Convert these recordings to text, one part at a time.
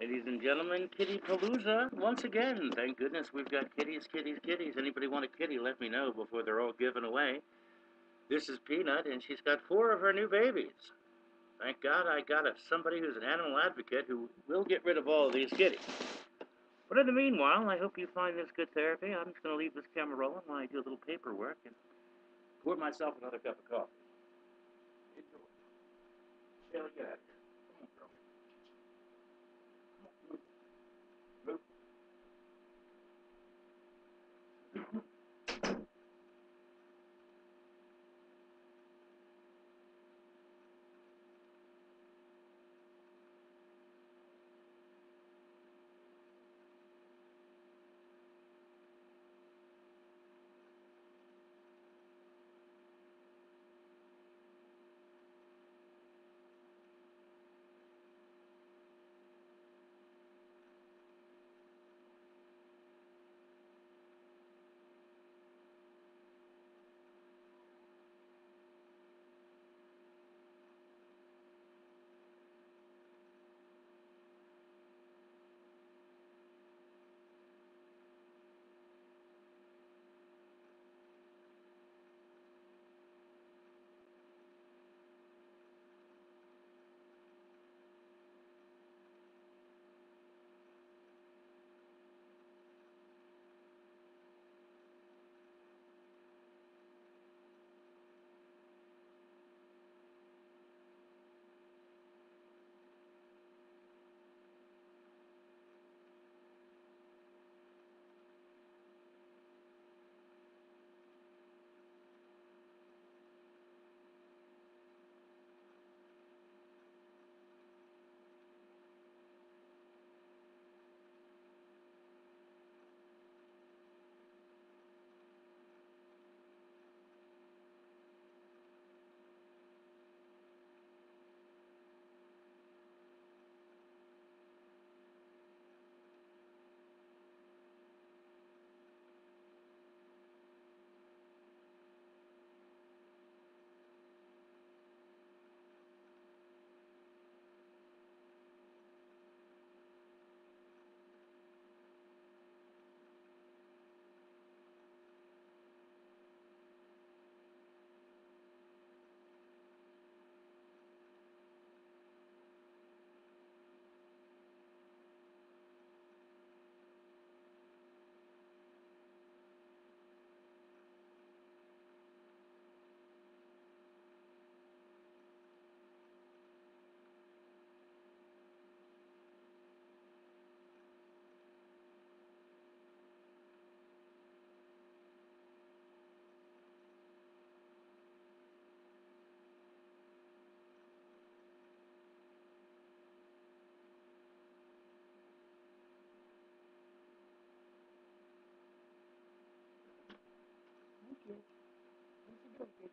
Ladies and gentlemen, Kitty Palooza once again. Thank goodness we've got kitties, kitties, kitties. Anybody want a kitty, let me know before they're all given away. This is Peanut, and she's got 4 of her new babies. Thank God I got somebody who's an animal advocate who will get rid of all of these kitties. But in the meanwhile, I hope you find this good therapy. I'm just going to leave this camera rolling while I do a little paperwork and pour myself another cup of coffee. Enjoy. Shall we get out of here? Come on, girl. Move. Thank you. What you doing, kitty?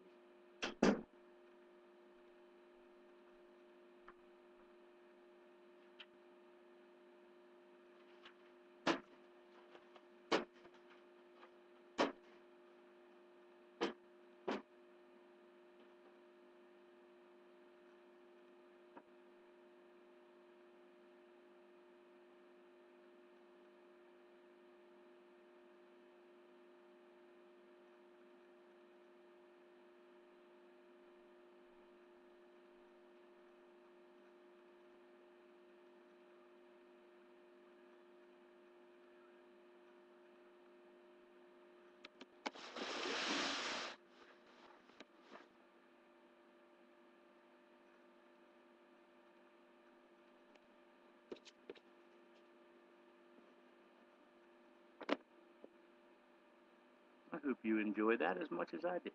I hope you enjoyed that as much as I did.